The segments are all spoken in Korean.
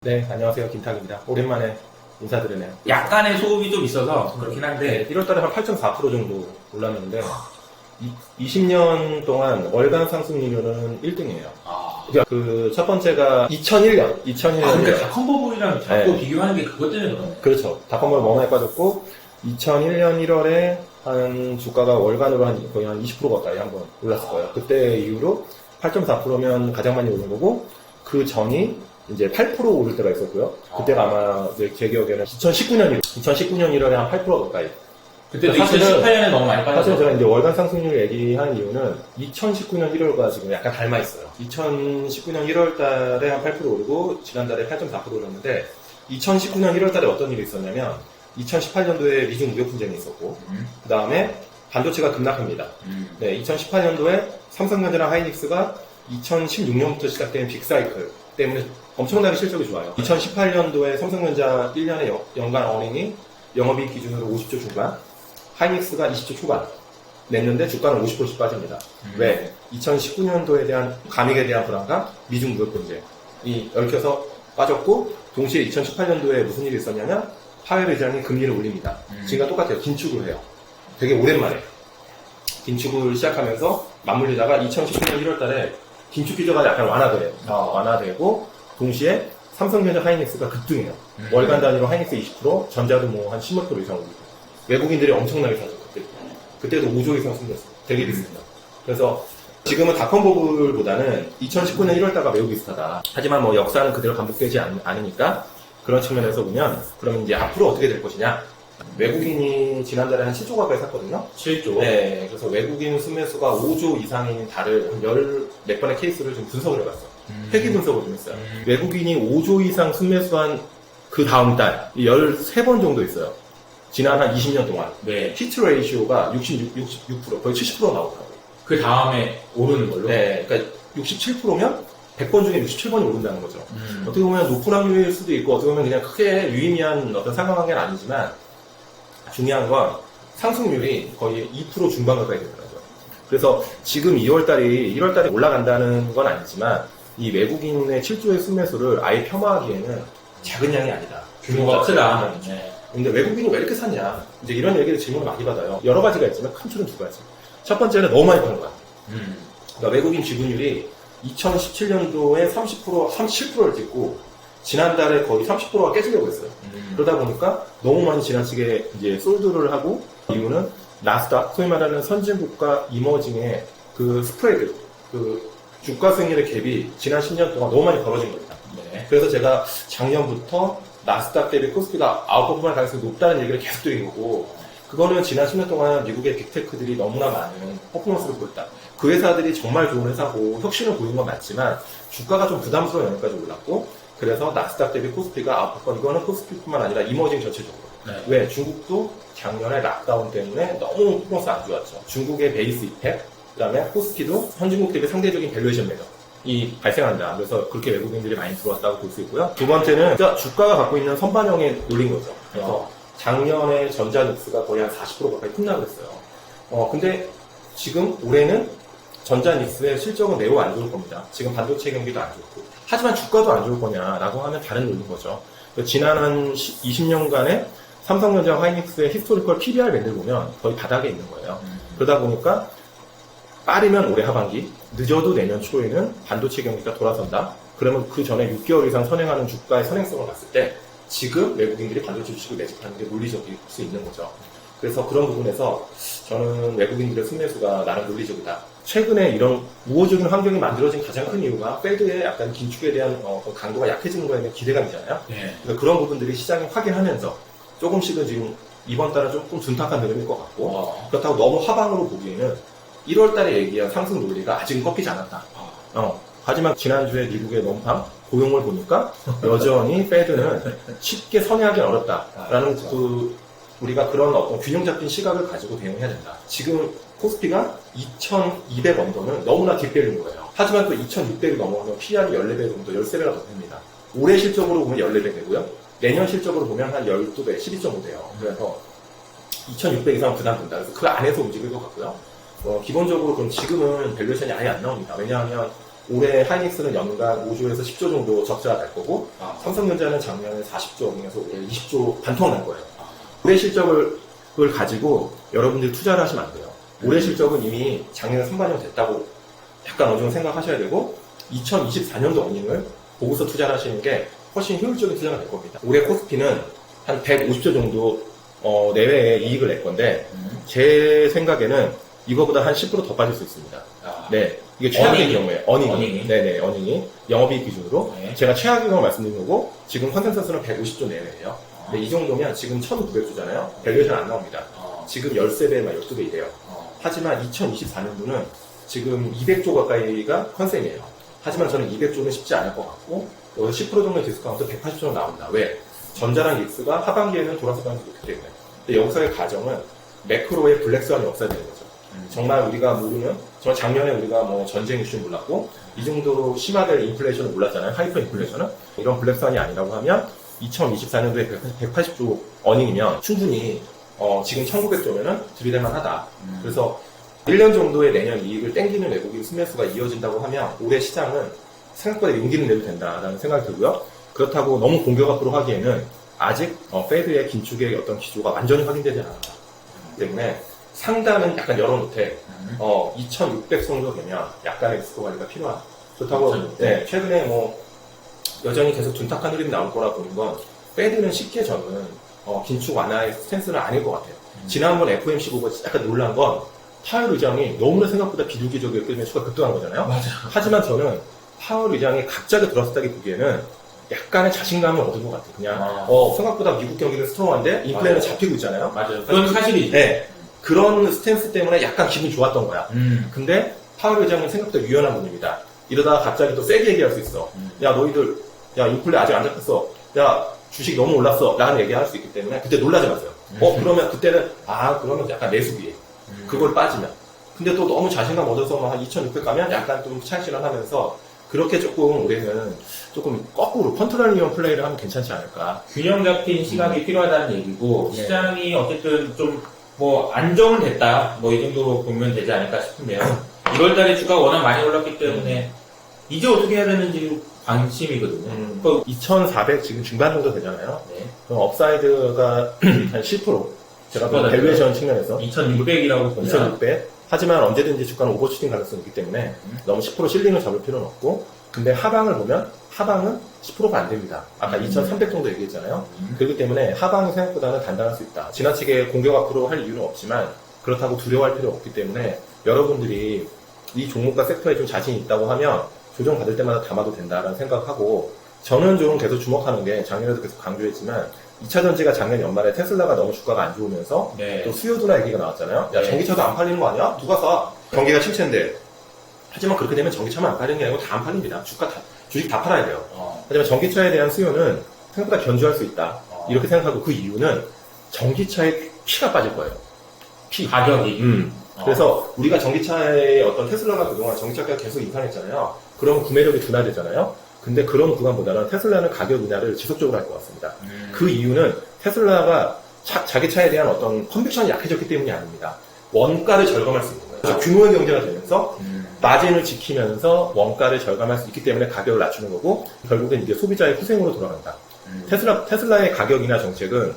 네, 안녕하세요. 김탁입니다. 오랜만에 인사드리네요. 약간의 소음이 좀 있어서 그렇긴 한데 1월달에 한 8.4% 정도 올랐는데 20년 동안 월간 상승률은 1등이에요. 그 첫 번째가 2001년. 근데 닷컴버블이랑 자꾸 비교하는 게 그것 때문에 그러네. 그렇죠. 닷컴버블 워낙에 빠졌고 2001년 1월에 한 주가가 월간으로 거의 한 20% 가까이 한번 올랐을 거예요. 그때 이후로 8.4%면 가장 많이 오른 거고, 그 전이 이제 8% 오를 때가 있었고요. 그때가 아마 제 기억에는 2019년 1월에 한 8% 가까이. 그때도 2018년에 너무 많이 빠졌어요. 사실 제가 이제 월간 상승률 얘기한 이유는 2019년 1월과 지금 약간 닮아 있어요. 2019년 1월 달에 한 8% 오르고 지난달에 8.4% 오르는데 2019년 1월 달에 어떤 일이 있었냐면 2018년도에 미중 무역 분쟁이 있었고 그 다음에 반도체가 급락합니다. 네, 2018년도에 삼성전자랑 하이닉스가 2016년부터 시작된 빅사이클 때문에 엄청나게 실적이 좋아요. 2018년도에 삼성전자 1년의 연간 어닝이 영업이익 기준으로 50조 중반, 하이닉스가 20조 초반 냈는데 주가는 50%씩 빠집니다. 왜? 2019년도에 대한 감익에 대한 불안감, 미중 무역 분쟁이 얽혀서 빠졌고, 동시에 2018년도에 무슨 일이 있었냐면 파웰 의장이 금리를 올립니다. 지금과 똑같아요. 긴축을 해요. 되게 오랜만에 긴축을 시작하면서 맞물리다가 2019년 1월 달에 긴축 기조가 약간 완화되고 동시에 삼성전자 하이닉스가 급등해요. 월간 단위로 하이닉스 20%, 전자도 뭐 한 15% 이상 오르고 외국인들이 엄청나게 사죠. 그때도 5조 이상 숨겼어요. 되게 비슷합니다. 그래서 지금은 닷컴버블보다는 2019년 1월 달과 매우 비슷하다. 하지만 뭐 역사는 그대로 반복되지 않으니까 그런 측면에서 보면 그러면 이제 앞으로 어떻게 될 것이냐. 외국인이 지난달에 한 7조 가까이 샀거든요. 7조? 네. 그래서 외국인 순매수가 5조 이상인 달을 한 10몇 번의 케이스를 좀 분석을 해봤어요. 회귀 분석을 좀 했어요. 외국인이 5조 이상 순매수한 그 다음 달 13번 정도 있어요. 지난 한 20년 동안. 네. 히트 레이시오가 66%, 거의 70% 나오더라고요. 그 다음에 오르는 걸로? 네. 그러니까 67%면 100번 중에 67번이 오른다는 거죠. 어떻게 보면 높은 확률일 수도 있고 어떻게 보면 그냥 크게 유의미한 어떤 상관관계는 아니지만 중요한 건 상승률이 거의 2% 중반 가까이 되더라고요. 그래서 지금 1월달이 올라간다는 건 아니지만 이 외국인의 7조의 순매수를 아예 폄하하기에는 작은 양이 아니다. 규모가 크다. 네. 근데 외국인이 왜 이렇게 샀냐? 이제 이런 얘기를 질문을 많이 받아요. 여러 가지가 있지만 큰 틀은 두 가지. 첫 번째는 너무 많이 파는 거야. 그러니까 외국인 지분율이 2017년도에 37%를 찍고 지난달에 거의 30%가 깨지려고 했어요. 그러다 보니까 너무 많이 지나치게 이제 솔드를 하고 이유는 나스닥, 소위 말하는 선진국가 이머징의 그 스프레드, 그 주가 수익률의 갭이 지난 10년 동안 너무 많이 벌어진 겁니다. 네. 그래서 제가 작년부터 나스닥 대비 코스피가 아웃퍼폼할 가능성이 높다는 얘기를 계속 드린 거고 그거는 지난 10년 동안 미국의 빅테크들이 너무나 많은 퍼포먼스를 보였다. 그 회사들이 정말 좋은 회사고 혁신을 보이는 건 맞지만 주가가 좀 부담스러운 영역까지 올랐고 그래서 나스닥 대비 코스피가 아웃퍼폼 이거는 코스피뿐만 아니라 이머징 전체적으로. 네. 왜? 중국도 작년에 락다운 때문에 너무 퍼포먼스 안 좋았죠. 중국의 베이스 이펙트, 그 다음에 코스피도 선진국 대비 상대적인 밸류에이션 매력이 발생한다. 그래서 그렇게 외국인들이 많이 들어왔다고 볼 수 있고요. 두 번째는 주가가 갖고 있는 선반영에 놀린 거죠. 그래서 작년에 전자닉스가 거의 한 40% 가까이 폭락을 했어요. 근데 지금 올해는 전자닉스의 실적은 매우 안 좋을 겁니다. 지금 반도체 경기도 안 좋고. 하지만 주가도 안 좋을 거냐라고 하면 다른 논리인 거죠. 지난 한 20년간의 삼성전자 하이닉스의 히스토리컬 PBR 밴드를 보면 거의 바닥에 있는 거예요. 그러다 보니까 빠르면 올해 하반기, 늦어도 내년 초에는 반도체 경기가 돌아선다. 그러면 그 전에 6개월 이상 선행하는 주가의 선행성을 봤을 때 지금 외국인들이 반도체 주식을 매집하는 게 논리적일 수 있는 거죠. 그래서 그런 부분에서 저는 외국인들의 순매수가 나름 논리적이다. 최근에 이런 우호적인 환경이 만들어진 가장 큰 이유가 페드의 약간 긴축에 대한 강도가 약해지는 거에 대한 기대감이잖아요. 네. 그러니까 그런 부분들이 시장이 확인하면서 조금씩은 지금 이번 달은 조금 둔탁한 흐름일 것 같고 그렇다고 너무 하방으로 보기에는 1월 달에 얘기한 상승 논리가 아직은 꺾이지 않았다. 하지만 지난주에 미국의 논방 고용을 보니까 여전히 페드는 쉽게 선회하기 어렵다라는 우리가 그런 어떤 균형 잡힌 시각을 가지고 대응해야 된다. 지금 코스피가 2200 언더는 너무나 뒷배인 거예요. 하지만 또 2600이 넘어가면 PR이 14배 정도, 13배가 더 됩니다. 올해 실적으로 보면 14배 되고요. 내년 실적으로 보면 한 12배, 12.5 돼요. 그래서 2600 이상 부담된다. 그래서 그 안에서 움직일 것 같고요. 기본적으로 그럼 지금은 밸류에이션이 아예 안 나옵니다. 왜냐하면 올해 하이닉스는 연간 5조에서 10조 정도 적자가 날 거고 삼성전자는 작년에 40조 원에서 올해 20조 반토막 날 거예요. 올해 실적을 가지고 여러분들이 투자를 하시면 안 돼요. 올해 실적은 이미 작년에 선반영 됐다고 약간 어느 정도 생각하셔야 되고 2024년도 어닝을 보고서 투자를 하시는 게 훨씬 효율적인 투자가 될 겁니다. 올해 코스피는 한 150조 정도 내외의 이익을 낼 건데 제 생각에는 이거보다 한 10% 더 빠질 수 있습니다. 네, 이게 최악의 경우에 어닝이. 네네, 어닝이 영업이익 기준으로 네. 제가 최악의 경우 말씀드린 거고 지금 컨센서스는 150조 내외예요. 근데 이 정도면 지금 1,900조잖아요. 밸류에이션 안 나옵니다. 지금 13배, 12배 이래요. 하지만 2024년도는 지금 200조 가까이가 컨센이에요. 하지만 저는 200조는 쉽지 않을 것 같고 여기서 10% 정도의 디스카운트 180조 나온다. 왜? 전자랑 익스가 하반기에는 돌아서 가는 게 좋기 때문에. 근데 여기서의 가정은 매크로의 블랙스완이 없어야 되는 거죠. 정말 우리가 모르는, 정말 작년에 우리가 뭐 전쟁 이슈 몰랐고 이 정도로 심화될 인플레이션을 몰랐잖아요. 하이퍼 인플레이션은. 이런 블랙스완이 아니라고 하면 2024년도에 180조 어닝이면 충분히 지금 1900조면은 들이댈만 하다. 그래서 1년 정도의 내년 이익을 땡기는 외국인 순매수가 이어진다고 하면 올해 시장은 생각보다 용기를 내도 된다라는 생각이 들고요. 그렇다고 너무 공격 앞으로 하기에는 아직 페드의 긴축의 어떤 기조가 완전히 확인되지 않았다. 때문에 상단은 약간 열어놓되 2600 정도 되면 약간의 리스크 관리가 필요하다. 그렇다고 네, 최근에 뭐 여전히 계속 둔탁한 흐름이 나올 거라 보는 건 페드는 쉽게 저는 긴축 완화의 스탠스는 아닐 것 같아요. 지난번 FOMC 보고 약간 놀란 건 파월 의장이 너무나 생각보다 비둘기적이었기 때문에 수가 급등한 거잖아요. 맞아. 하지만 저는 파월 의장이 갑자기 들어섰다기 보기에는 약간의 자신감을 얻은 것 같아요. 그냥 생각보다 미국 경기는 스트롱한데 인플레는 잡히고 있잖아요. 맞아요. 그건 사실이죠. 네. 그런 스탠스 때문에 약간 기분이 좋았던 거야. 근데 파월 의장은 생각보다 유연한 분입니다. 이러다가 갑자기 또 세게 얘기할 수 있어. 야 너희들 야 인플레 아직 안 잡혔어. 야 주식 너무 올랐어. 라는 얘기할 수 있기 때문에 그때 놀라지 마세요. 그러면 그때는 그러면 약간 매수기에 그걸 빠지면. 근데 또 너무 자신감 얻어서 한 2600 가면 약간 좀 차익실현하면서 그렇게 조금 올해는 조금 거꾸로 컨트롤리언 플레이를 하면 괜찮지 않을까. 균형 잡힌 시각이 필요하다는 얘기고 시장이 어쨌든 좀 뭐 안정은 됐다. 뭐 이 정도로 보면 되지 않을까 싶은데요. 2월달에 주가가 워낙 많이 올랐기 때문에 이제 어떻게 해야 되는지 관심이거든요. 2400 지금 중반 정도 되잖아요. 네. 그럼 업사이드가 한 10%. 제가 그 밸류에이션 측면에서 2600이라고 보면 2600. 하지만 언제든지 주가는 오버슈팅 가능성이 있기 때문에 너무 10% 실링을 잡을 필요는 없고 근데 하방을 보면 하방은 10%가 안 됩니다. 아까 2300 정도 얘기했잖아요. 그렇기 때문에 하방이 생각보다는 단단할 수 있다. 지나치게 공격 앞으로 할 이유는 없지만 그렇다고 두려워할 필요 없기 때문에 여러분들이 이 종목과 섹터에 좀 자신이 있다고 하면 조정 받을 때마다 담아도 된다라는 생각하고 저는 좀 계속 주목하는 게 작년에도 계속 강조했지만 2차 전지가 작년 연말에 테슬라가 너무 주가가 안 좋으면서 또 수요 둔화 얘기가 나왔잖아요. 야 전기차도 안 팔리는 거 아니야? 누가 사? 경기가 침체인데. 하지만 그렇게 되면 전기차만 안 팔리는 게 아니고 다 안 팔립니다. 주식 다 팔아야 돼요. 하지만 전기차에 대한 수요는 생각보다 견주할 수 있다. 이렇게 생각하고 그 이유는 전기차의 피가 빠질 거예요. 가격이. 그래서 우리가 전기차의 어떤 테슬라가 그동안 전기차가 계속 인상했잖아요. 그러면 구매력이 둔화되잖아요. 근데 그런 구간보다는 테슬라는 가격 인하를 지속적으로 할 것 같습니다. 그 이유는 테슬라가 자기 차에 대한 어떤 컨빅션이 약해졌기 때문이 아닙니다. 원가를 절감할 수 있는 거예요. 그래서 규모의 경제가 되면서 마진을 지키면서 원가를 절감할 수 있기 때문에 가격을 낮추는 거고 결국엔 이게 소비자의 후생으로 돌아간다. 테슬라의 가격 인하 정책은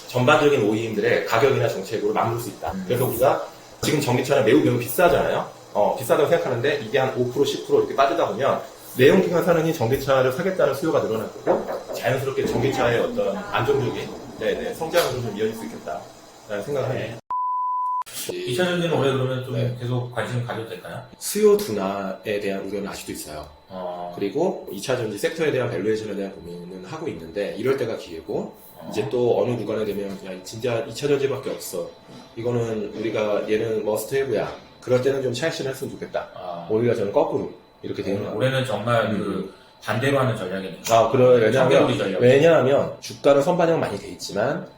전반적인 OEM들의 가격 인하 정책으로 막을 수 있다. 그래서 우리가 지금 전기차는 매우 비싸잖아요. 비싸다고 생각하는데 이게 한 5% 10% 이렇게 빠지다 보면 내연기관 사는이 전기차를 사겠다는 수요가 늘어날 거고 자연스럽게 전기차의 어떤 안정적인 성장으로 좀 이어질 수 있겠다라는 생각을 합니다. 2차 전지는 올해 그러면 좀 계속 관심을 가져도 될까요? 수요 둔화에 대한 우려는 아직도 있어요. 그리고 2차 전지 섹터에 대한 밸류에이션에 대한 고민은 하고 있는데 이럴 때가 기회고 이제 또 어느 구간에 되면 그냥 진짜 2차 전지밖에 없어. 이거는 우리가 얘는 머스트 해브야. 그럴 때는 좀 차익 실현했으면 좋겠다. 오히려 저는 거꾸로 이렇게 되는 거예요. 올해는 정말 그 반대로 하는 전략이네요. 왜냐하면 주가는 선반영 많이 돼 있지만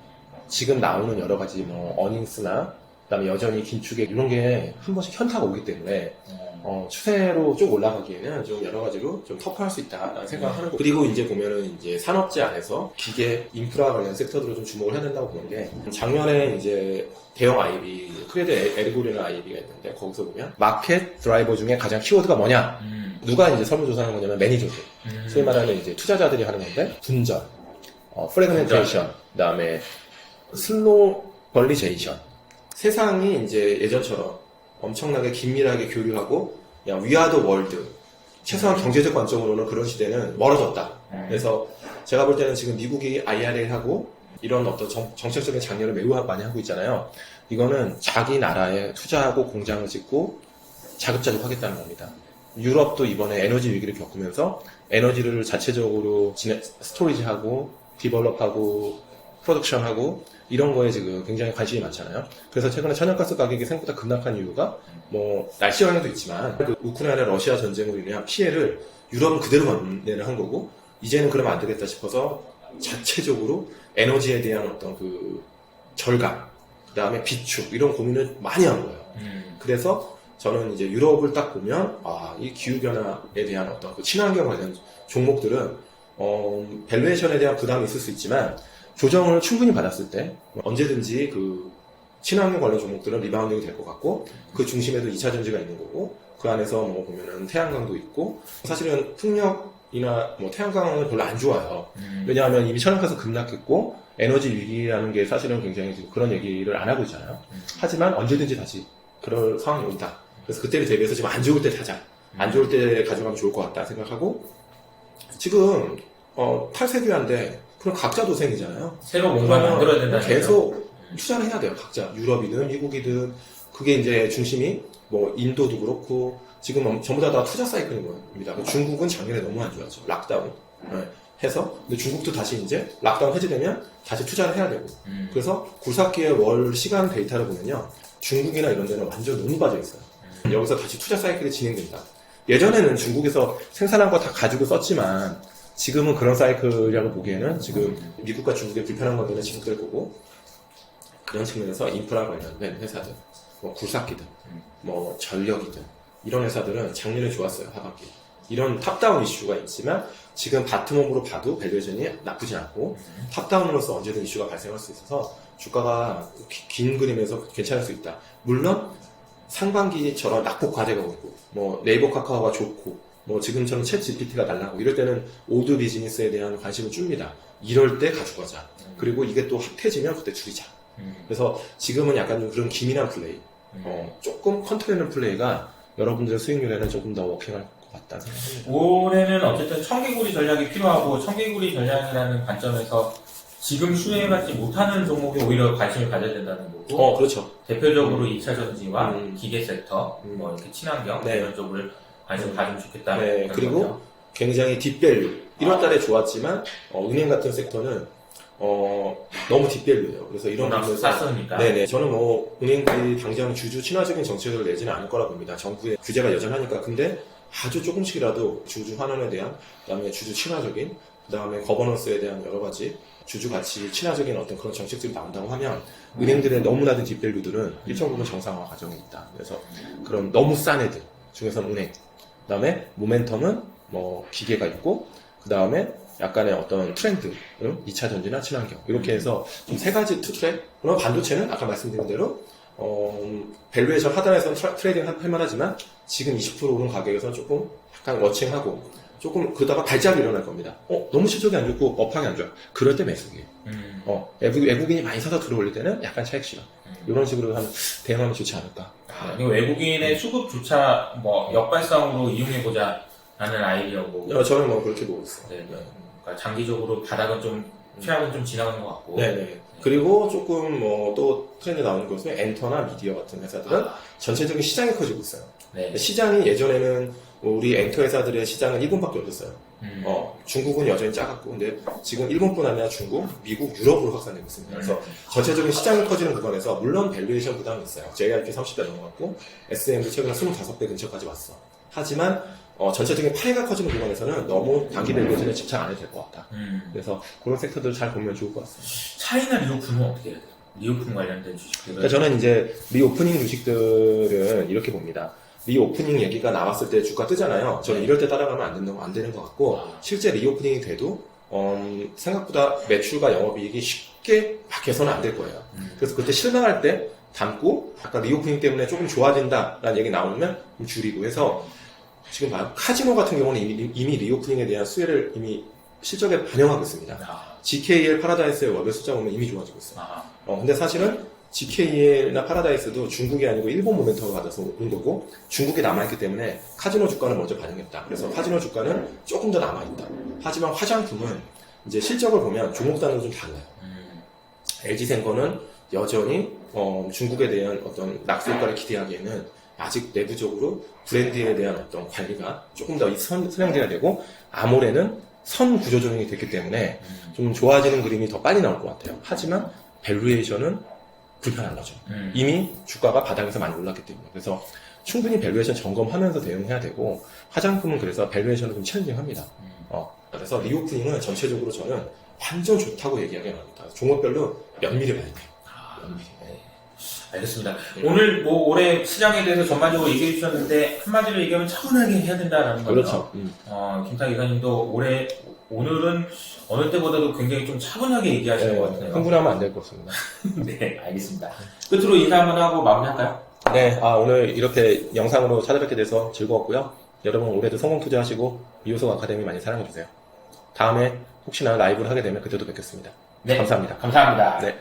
지금 나오는 여러 가지 뭐 어닝스나 그다음에 여전히 긴축에 이런 게 한 번씩 현타가 오기 때문에 추세로 쭉 올라가기에는 좀 여러 가지로 좀 터프할 수 있다라는 생각을 하는 거. 그리고 이제 보면은 이제 산업재 안에서 기계, 인프라 관련 섹터들을 좀 주목을 해야 된다고 보는 게 작년에 이제 대형 IB, 크레드 에르고리나 IB가 있는데 거기서 보면 마켓 드라이버 중에 가장 키워드가 뭐냐? 누가 이제 설문조사하는 거냐면 매니저들. 소위 말하는 이제 투자자들이 하는 건데, 분전, 프래그멘테이션, 그 다음에 슬로우 벌리제이션. 세상이 이제 예전처럼 엄청나게 긴밀하게 교류하고, 그냥 위아더 월드. 최소한 경제적 관점으로는 그런 시대는 멀어졌다. 그래서 제가 볼 때는 지금 미국이 IRA하고 이런 어떤 정책적인 장려를 매우 많이 하고 있잖아요. 이거는 자기 나라에 투자하고 공장을 짓고 자급자족하겠다는 겁니다. 유럽도 이번에 에너지 위기를 겪으면서 에너지를 자체적으로 스토리지하고 디벨롭하고 프로덕션하고 이런 거에 지금 굉장히 관심이 많잖아요. 그래서 최근에 천연가스 가격이 생각보다 급락한 이유가 뭐 날씨 영향도 있지만 그 우크라이나 러시아 전쟁으로 인한 피해를 유럽은 그대로 만회를 한 거고 이제는 그러면 안 되겠다 싶어서 자체적으로 에너지에 대한 어떤 그 절감, 그 다음에 비축 이런 고민을 많이 한 거예요. 그래서 저는 이제 유럽을 딱 보면 이 기후변화에 대한 어떤 그 친환경 관련 종목들은 밸류에이션에 대한 부담이 있을 수 있지만 조정을 충분히 받았을 때 언제든지 그 친환경 관련 종목들은 리바운딩이 될 것 같고 그 중심에도 2차 전지가 있는 거고 그 안에서 뭐 보면은 태양광도 있고 사실은 풍력이나 뭐 태양광은 별로 안 좋아요. 왜냐하면 이미 천연가스 급락했고 에너지 위기라는 게 사실은 굉장히 지금 그런 얘기를 안 하고 있잖아요. 하지만 언제든지 다시 그럴 상황이 온다. 그래서 그때를 대비해서 지금 안 좋을 때 사자. 안 좋을 때 가져가면 좋을 것 같다 생각하고 지금 탈세규한데 그럼 각자 도생이잖아요. 새로 뭔가 만들어야 된다는 계속 투자를 해야 돼요. 각자 유럽이든 미국이든 그게 이제 중심이 뭐 인도도 그렇고 지금 전부 다 투자 사이클인 겁니다. 중국은 작년에 너무 안 좋았죠. 락다운 해서 근데 중국도 다시 이제 락다운 해제되면 다시 투자를 해야 되고 그래서 굴삭기의 월 시간 데이터를 보면요 중국이나 이런 데는 완전 눈이 빠져 있어요. 여기서 다시 투자 사이클이 진행된다. 예전에는 중국에서 생산한 거 다 가지고 썼지만 지금은 그런 사이클이라고 보기에는 지금 미국과 중국의 불편한 관계는 지속될 거고 그런 측면에서 인프라 관련된 회사들 뭐 굴삭기든 뭐 전력이든 이런 회사들은 작년에 좋았어요. 하반기 이런 탑다운 이슈가 있지만 지금 바텀업으로 봐도 밸류에이션이 나쁘지 않고 탑다운으로서 언제든 이슈가 발생할 수 있어서 주가가 긴 그림에서 괜찮을 수 있다. 물론 상반기처럼 낙폭 과제가 오고 뭐 네이버 카카오가 좋고 뭐 지금처럼 챗 GPT가 날라고 이럴 때는 오드 비즈니스에 대한 관심을 줍니다. 이럴 때 가져가자. 그리고 이게 또 핫해지면 그때 줄이자. 그래서 지금은 약간 좀 그런 기민한 플레이, 조금 컨트롤하는 플레이가 여러분들의 수익률에는 조금 더 워킹할 것 같다 생각합니다. 올해는 어쨌든 청개구리 전략이 필요하고 청개구리 전략이라는 관점에서 지금 수혜받지 못하는 종목에 오히려 관심을 가져야 된다는 거고. 그렇죠. 대표적으로 2차 전지와 기계 섹터, 뭐 이렇게 친환경 이런 쪽을 관심 가지면 좋겠다. 네, 그리고 거죠. 굉장히 딥밸류. 1월달에 좋았지만 은행 같은 섹터는 너무 딥밸류예요. 그래서 이런 부분에서 쌌으니까. 네네. 저는 뭐 은행들이 당장 주주 친화적인 정책을 내지는 않을 거라 봅니다. 정부의 규제가 여전하니까. 근데 아주 조금씩이라도 주주 환원에 대한, 그다음에 주주 친화적인, 그다음에 거버넌스에 대한 여러 가지 주주 가치 친화적인 어떤 그런 정책들이 나온다고 하면 은행들의 너무 낮은 딥밸류들은 일정 부분 정상화 과정이 있다. 그래서 그런 너무 싼 애들 중에서는 은행, 그다음에 모멘텀은 뭐 기계가 있고, 그다음에 약간의 어떤 트렌드, 2차 전지나 친환경 이렇게 해서 좀 세 가지 투 트랙. 그럼 반도체는 아까 말씀드린 대로 밸류에이션 하단에서는 트레이딩 할 만하지만 지금 20% 오른 가격에서는 조금 약간 워칭하고 조금 그러다가 발작이 일어날 겁니다. 너무 실적이 안 좋고 업황이 안 좋아. 그럴 때 매수기예요. 외국인이 많이 사서 들어올릴 때는 약간 차익 실현. 이런 식으로 대응하면 좋지 않을까. 이거 외국인의 수급조차 뭐 역발상으로 이용해보자 라는 아이디어고. 저는 뭐 그렇게 보고 있어요. 네. 그러니까 장기적으로 바닥은 좀 최악은 좀 지나가는 것 같고. 네네. 그리고 조금 뭐 또 트렌드 나오는 것은 엔터나 미디어 같은 회사들은 전체적인 시장이 커지고 있어요. 네. 시장이 예전에는 우리 엔터 회사들의 시장은 일본밖에 없었어요. 중국은 여전히 작았고, 근데 지금 일본뿐 아니라 중국, 미국, 유럽으로 확산되고 있습니다. 그래서 전체적인 시장이 커지는 구간에서 물론 밸류에이션 부담이 있어요. JYP 30배 넘어갔고, SM도 최근에 25배 근처까지 왔어. 하지만 전체적인 파이가 커지는 구간에서는 너무 단기 밸류에이션에 집착 안 해도 될 것 같다. 그래서 그런 섹터들 잘 보면 좋을 것 같습니다. 차이나 리오프는 어떻게 해야 돼요? 리오프 관련된 주식들은? 그러니까 저는 이제 리오프닝 주식들은 이렇게 봅니다. 리오프닝 얘기가 나왔을 때 주가 뜨잖아요. 저는 이럴 때 따라가면 안 되는 것 같고, 실제 리오프닝이 돼도 생각보다 매출과 영업이익이 쉽게 막 개선은 안 될 거예요. 그래서 그때 실망할 때 담고 약간 리오프닝 때문에 조금 좋아진다라는 얘기 나오면 좀 줄이고 해서 지금 봐요. 카지노 같은 경우는 이미 리오프닝에 대한 수혜를 이미 실적에 반영하고 있습니다. GKL 파라다이스의 월별 숫자 보면 이미 좋아지고 있어요. 근데 사실은 GKL이나 파라다이스도 중국이 아니고 일본 모멘텀을 받아서 온 거고 중국에 남아있기 때문에 카지노 주가는 먼저 반영했다. 그래서 카지노 주가는 조금 더 남아있다. 하지만 화장품은 이제 실적을 보면 종목 단위로 좀 달라요. LG생거는 여전히 중국에 대한 어떤 낙수 효과를 기대하기에는 아직 내부적으로 브랜드에 대한 어떤 관리가 조금 더 선행돼야 되고 아모레는 선 구조 조정이 됐기 때문에 좀 좋아지는 그림이 더 빨리 나올 것 같아요. 하지만 밸류에이션은 불편한 거죠. 이미 주가가 바닥에서 많이 올랐기 때문에. 그래서 충분히 밸류에이션 점검하면서 대응해야 되고 화장품은 그래서 밸류에이션은 좀 챌린징합니다. 그래서 리오프닝은 전체적으로 저는 완전 좋다고 얘기하기 합니다. 종목별로 면밀히 봐야 돼요. 면밀히. 알겠습니다. 오늘 뭐 올해 시장에 대해서 전반적으로 얘기해 주셨는데 한마디로 얘기하면 차분하게 해야 된다라는 거죠. 그렇죠. 김탁 이사님도 오늘은 어느 때보다도 굉장히 좀 차분하게 얘기하시는 것 같아요. 흥분하면 안 될 것 같습니다. 네, 알겠습니다. 끝으로 인사 한번 하고 마무리할까요? 네, 오늘 이렇게 영상으로 찾아뵙게 돼서 즐거웠고요. 여러분 올해도 성공 투자하시고 이호석 아카데미 많이 사랑해주세요. 다음에 혹시나 라이브를 하게 되면 그때도 뵙겠습니다. 네, 감사합니다. 감사합니다. 네.